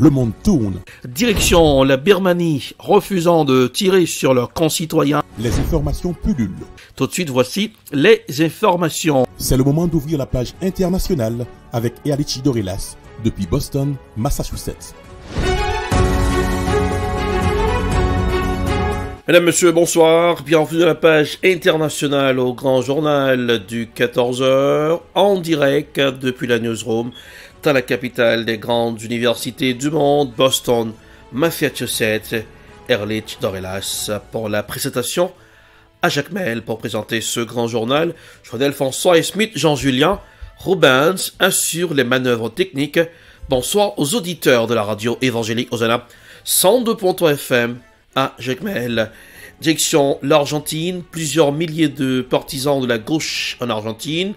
le monde tourne. Direction la Birmanie, refusant de tirer sur leurs concitoyens. Les informations pullulent. Tout de suite, voici les informations. C'est le moment d'ouvrir la page internationale avec Erlichi Dorelas depuis Boston, Massachusetts. Mesdames, Messieurs, bonsoir. Bienvenue à la page internationale au grand journal du 14h en direct depuis la newsroom dans la capitale des grandes universités du monde, Boston, Massachusetts. Erlich Dorelas pour la présentation, à Jacques Mel pour présenter ce grand journal. Joël François et Smith, Jean-Julien Rubens assure les manœuvres techniques. Bonsoir aux auditeurs de la radio évangélique Hosanna 102.3 FM à Jacques Mel. Direction l'Argentine, plusieurs milliers de partisans de la gauche en Argentine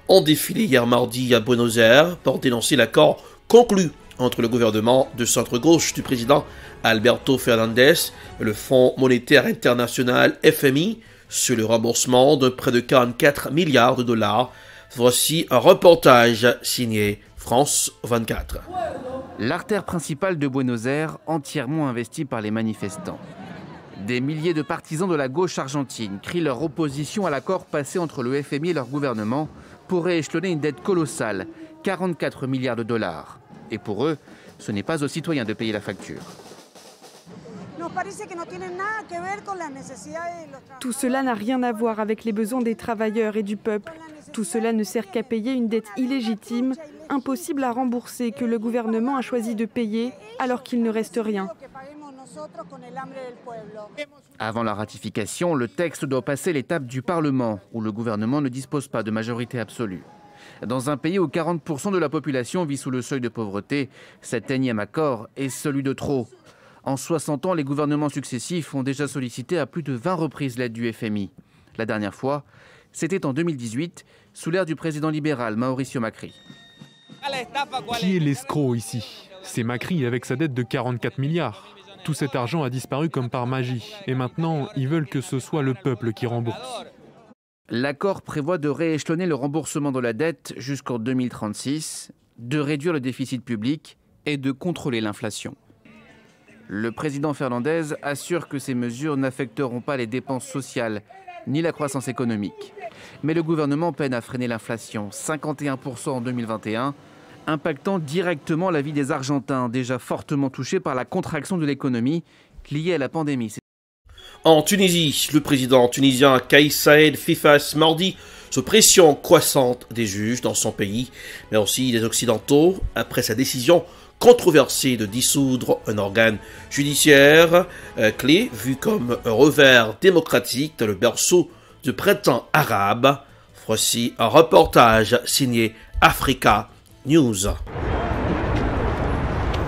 ont défilé hier mardi à Buenos Aires pour dénoncer l'accord conclu entre le gouvernement de centre-gauche du président Alberto Fernandez et le Fonds monétaire international FMI sur le remboursement de près de 44 milliards de dollars. Voici un reportage signé France 24. L'artère principale de Buenos Aires entièrement investie par les manifestants. Des milliers de partisans de la gauche argentine crient leur opposition à l'accord passé entre le FMI et leur gouvernement pour rééchelonner une dette colossale, 44 milliards de dollars. Et pour eux, ce n'est pas aux citoyens de payer la facture. Tout cela n'a rien à voir avec les besoins des travailleurs et du peuple. Tout cela ne sert qu'à payer une dette illégitime, impossible à rembourser, que le gouvernement a choisi de payer alors qu'il ne reste rien. Avant la ratification, le texte doit passer l'étape du Parlement, où le gouvernement ne dispose pas de majorité absolue. Dans un pays où 40% de la population vit sous le seuil de pauvreté, cet énième accord est celui de trop. En 60 ans, les gouvernements successifs ont déjà sollicité à plus de 20 reprises l'aide du FMI. La dernière fois, c'était en 2018, sous l'ère du président libéral Mauricio Macri. Qui est l'escroc ici? C'est Macri avec sa dette de 44 milliards. Tout cet argent a disparu comme par magie. Et maintenant, ils veulent que ce soit le peuple qui rembourse. L'accord prévoit de rééchelonner le remboursement de la dette jusqu'en 2036, de réduire le déficit public et de contrôler l'inflation. Le président Fernandez assure que ces mesures n'affecteront pas les dépenses sociales ni la croissance économique. Mais le gouvernement peine à freiner l'inflation, 51% en 2021, impactant directement la vie des Argentins, déjà fortement touchés par la contraction de l'économie liée à la pandémie. En Tunisie, le président tunisien Kais Saïed Fifas mardi sous pression croissante des juges dans son pays, mais aussi des Occidentaux, après sa décision controversée de dissoudre un organe judiciaire clé vu comme un revers démocratique dans le berceau du printemps arabe. Voici un reportage signé Africa News.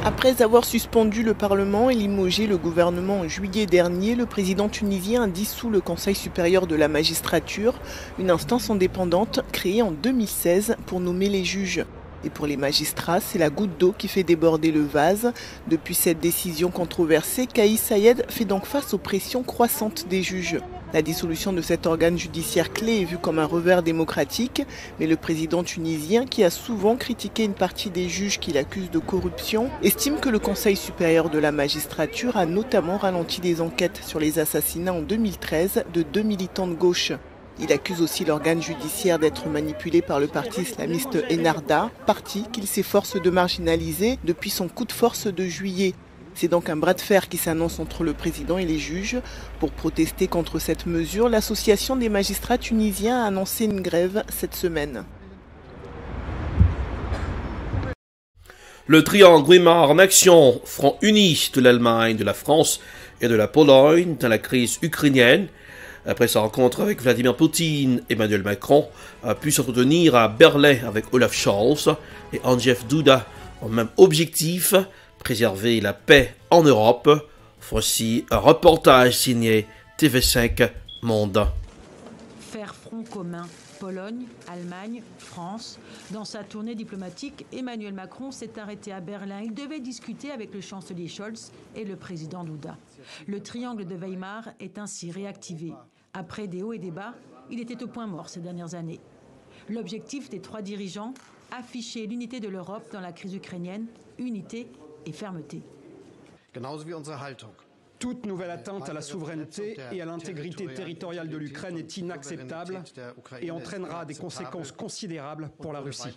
Après avoir suspendu le Parlement et limogé le gouvernement en juillet dernier, le président tunisien a dissous le Conseil supérieur de la magistrature, une instance indépendante créée en 2016 pour nommer les juges. Et pour les magistrats, c'est la goutte d'eau qui fait déborder le vase. Depuis cette décision controversée, Kais Saïed fait donc face aux pressions croissantes des juges. La dissolution de cet organe judiciaire clé est vue comme un revers démocratique, mais le président tunisien, qui a souvent critiqué une partie des juges qu'il accuse de corruption, estime que le Conseil supérieur de la magistrature a notamment ralenti des enquêtes sur les assassinats en 2013 de 2 militants de gauche. Il accuse aussi l'organe judiciaire d'être manipulé par le parti islamiste Ennahda, parti qu'il s'efforce de marginaliser depuis son coup de force de juillet. C'est donc un bras de fer qui s'annonce entre le président et les juges. Pour protester contre cette mesure, l'association des magistrats tunisiens a annoncé une grève cette semaine. Le triangle Weimar en action, front uni de l'Allemagne, de la France et de la Pologne dans la crise ukrainienne. Après sa rencontre avec Vladimir Poutine, Emmanuel Macron a pu s'entretenir à Berlin avec Olaf Scholz et Andrzej Duda au même objectif, préserver la paix en Europe. Voici un reportage signé TV5 Monde. Faire front commun, Pologne, Allemagne, France. Dans sa tournée diplomatique, Emmanuel Macron s'est arrêté à Berlin. Il devait discuter avec le chancelier Scholz et le président Duda. Le triangle de Weimar est ainsi réactivé. Après des hauts et des bas, il était au point mort ces dernières années. L'objectif des trois dirigeants, afficher l'unité de l'Europe dans la crise ukrainienne, unité et fermeté. Toute nouvelle atteinte à la souveraineté et à l'intégrité territoriale de l'Ukraine est inacceptable et entraînera des conséquences considérables pour la Russie.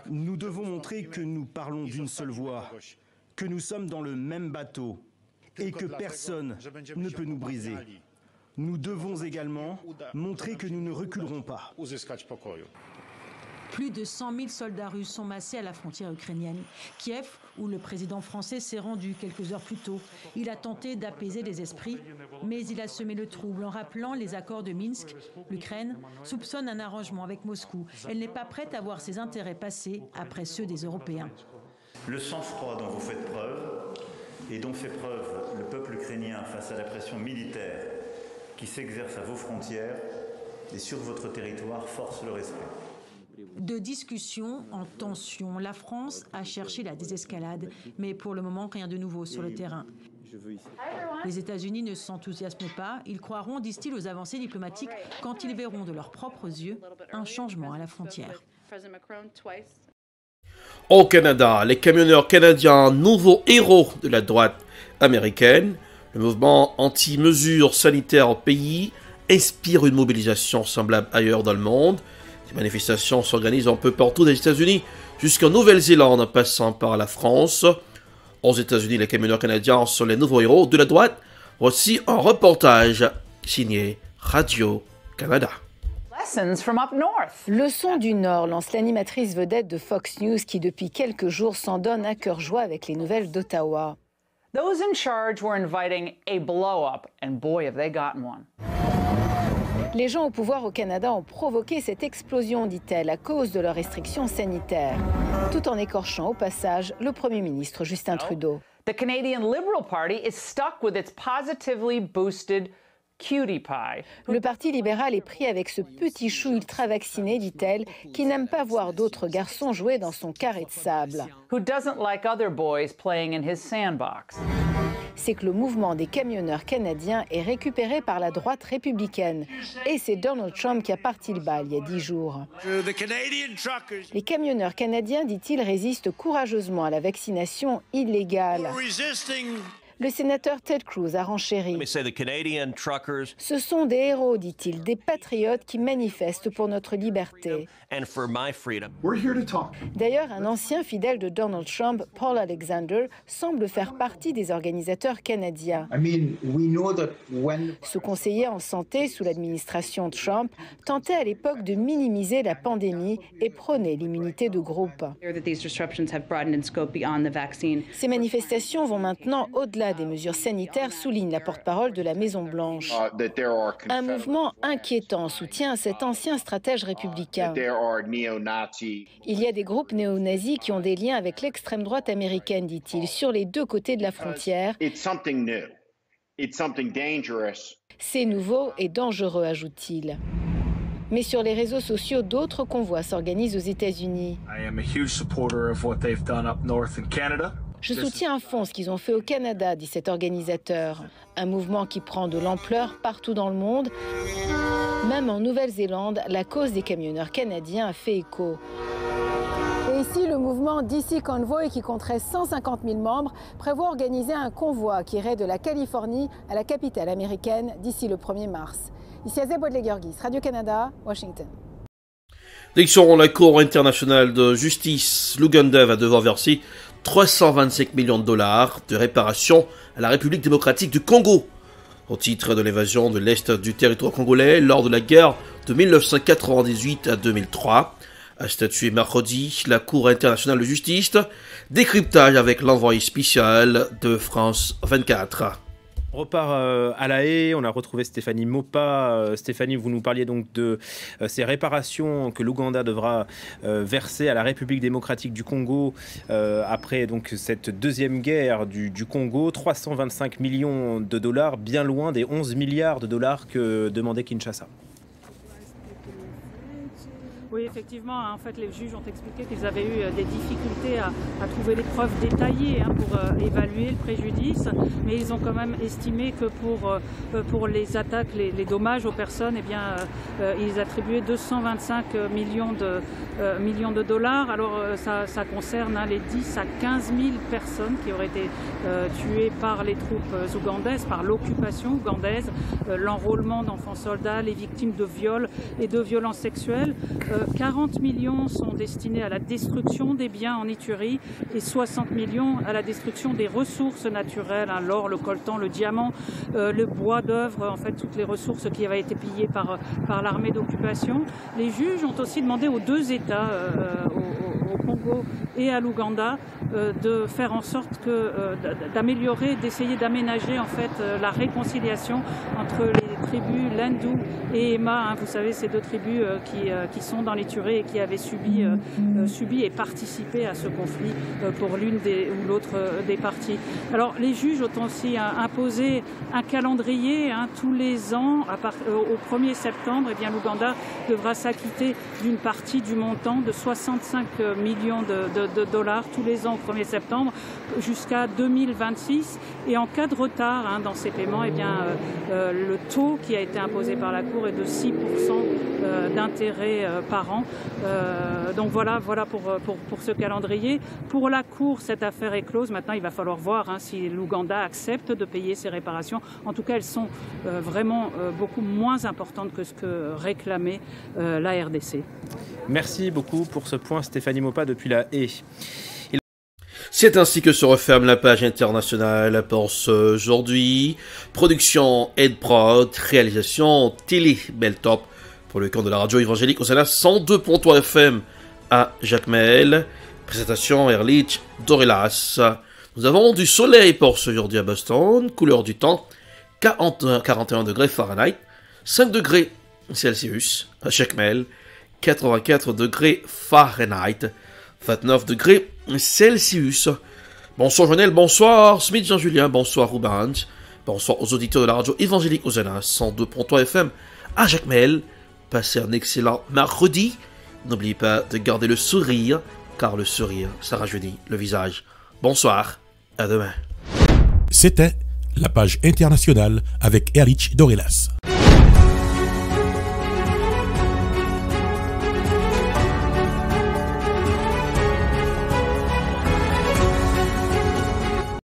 Nous devons montrer que nous parlons d'une seule voix, que nous sommes dans le même bateau et que personne ne peut nous briser. Nous devons également montrer que nous ne reculerons pas. Plus de 100 000 soldats russes sont massés à la frontière ukrainienne. Kiev, où le président français s'est rendu quelques heures plus tôt, il a tenté d'apaiser les esprits, mais il a semé le trouble en rappelant les accords de Minsk. L'Ukraine soupçonne un arrangement avec Moscou. Elle n'est pas prête à voir ses intérêts passer après ceux des Européens. Le sang-froid dont vous faites preuve et dont fait preuve le peuple ukrainien face à la pression militaire qui s'exerce à vos frontières et sur votre territoire force le respect. De discussion en tension, la France a cherché la désescalade, mais pour le moment, rien de nouveau sur le terrain. Les États-Unis ne s'enthousiasment pas. Ils croiront, disent-ils, aux avancées diplomatiques quand ils verront de leurs propres yeux un changement à la frontière. Au Canada, les camionneurs canadiens, nouveaux héros de la droite américaine. Le mouvement anti-mesures sanitaires au pays inspire une mobilisation semblable ailleurs dans le monde. Ces manifestations s'organisent un peu partout des États-Unis jusqu'en Nouvelle-Zélande en passant par la France. Aux États-Unis, les camionneurs canadiens sont les nouveaux héros de la droite. Voici un reportage signé Radio-Canada. Leçon du Nord lance l'animatrice vedette de Fox News qui depuis quelques jours s'en donne à cœur joie avec les nouvelles d'Ottawa. Those in charge were inviting a blow-up, and boy, have they gotten one. Les gens au pouvoir au Canada ont provoqué cette explosion, dit-elle, à cause de leurs restrictions sanitaires, tout en écorchant au passage le Premier ministre Justin Trudeau. The Canadian Liberal Party is stuck with its positively boosted cutie pie. Le Parti libéral est pris avec ce petit chou ultra-vacciné, dit-elle, qui n'aime pas voir d'autres garçons jouer dans son carré de sable. Who doesn't like other boys playing in his sandbox. C'est que le mouvement des camionneurs canadiens est récupéré par la droite républicaine. Et c'est Donald Trump qui a parti le bal il y a 10 jours. Les camionneurs canadiens, dit-il, résistent courageusement à la vaccination illégale. Le sénateur Ted Cruz a renchéri. Ce sont des héros, dit-il, des patriotes qui manifestent pour notre liberté. D'ailleurs, un ancien fidèle de Donald Trump, Paul Alexander, semble faire partie des organisateurs canadiens. Ce conseiller en santé sous l'administration Trump tentait à l'époque de minimiser la pandémie et prônait l'immunité de groupe. Ces manifestations vont maintenant au-delà des mesures sanitaires, souligne la porte-parole de la Maison-Blanche. Un mouvement inquiétant soutient cet ancien stratège républicain. Il y a des groupes néo-nazis qui ont des liens avec l'extrême droite américaine, dit-il, sur les deux côtés de la frontière. C'est nouveau et dangereux, ajoute-t-il. Mais sur les réseaux sociaux, d'autres convois s'organisent aux États-Unis. Je soutiens à fond ce qu'ils ont fait au Canada, dit cet organisateur. Un mouvement qui prend de l'ampleur partout dans le monde. Même en Nouvelle-Zélande, la cause des camionneurs canadiens a fait écho. Et ici, le mouvement DC Convoy, qui compterait 150 000 membres, prévoit organiser un convoi qui irait de la Californie à la capitale américaine d'ici le 1er mars. Ici Azeb Boadlegurgis, Radio-Canada, Washington. Direction la Cour internationale de justice, l'Ouganda va devoir verser 325 millions de dollars de réparation à la République démocratique du Congo, au titre de l'évasion de l'Est du territoire congolais lors de la guerre de 1998 à 2003. A statué mercredi la Cour internationale de justice, décryptage avec l'envoyé spécial de France 24. On repart à La Haye, on a retrouvé Stéphanie Mopa. Stéphanie, vous nous parliez donc de ces réparations que l'Ouganda devra verser à la République démocratique du Congo après donc cette deuxième guerre du Congo. 325 millions de dollars, bien loin des 11 milliards de dollars que demandait Kinshasa. Oui, effectivement, en fait, les juges ont expliqué qu'ils avaient eu des difficultés à trouver les preuves détaillées pour évaluer le préjudice, mais ils ont quand même estimé que pour les attaques, les dommages aux personnes, ils attribuaient 225 millions de dollars. Alors, ça concerne les 10 à 15 000 personnes qui auraient été tuées par les troupes ougandaises, par l'occupation ougandaise, l'enrôlement d'enfants soldats, les victimes de viols et de violences sexuelles. 40 millions sont destinés à la destruction des biens en Ituri et 60 millions à la destruction des ressources naturelles, l'or, le coltan, le diamant, le bois d'œuvre, en fait toutes les ressources qui avaient été pillées par l'armée d'occupation. Les juges ont aussi demandé aux deux États, au Congo et à l'Ouganda, de faire en sorte d'améliorer, d'essayer d'aménager en fait la réconciliation entre les tribus Lendu et Ema. Vous savez, ces deux tribus qui sont dans l'Ituri et qui avaient subi et participé à ce conflit pour l'une ou l'autre des parties. Alors les juges ont aussi imposé un calendrier tous les ans. Au 1er septembre, l'Ouganda devra s'acquitter d'une partie du montant de 65 millions de dollars tous les ans au 1er septembre jusqu'à 2026. Et en cas de retard dans ces paiements, le taux qui a été imposé par la Cour est de 6% d'intérêt par an. Donc voilà pour ce calendrier. Pour la Cour, cette affaire est close. Maintenant, il va falloir voir si l'Ouganda accepte de payer ces réparations. En tout cas, elles sont vraiment beaucoup moins importantes que ce que réclamait la RDC. Merci beaucoup pour ce point, Stéphanie Maupas depuis La Haye. C'est ainsi que se referme la page internationale pour ce aujourd'hui. Production Ed Prod, réalisation Tilly Beltop pour le camp de la radio évangélique Hosanna 102.3 FM à Jacmel. Présentation Erlich Dorelas. Nous avons du soleil pour ce aujourd'hui à Boston, couleur du temps 41 degrés Fahrenheit, 5 degrés Celsius à Jacmel, 84 degrés Fahrenheit, 29 degrés Celsius. Bonsoir Jonel, bonsoir Smith Jean-Julien, bonsoir Rubens, bonsoir aux auditeurs de la radio évangélique Hosanna 102.3 FM à Jacmel. Passez un excellent mercredi. N'oubliez pas de garder le sourire, car le sourire, ça rajeunit le visage. Bonsoir, à demain. C'était la page internationale avec Erlich Dorelas.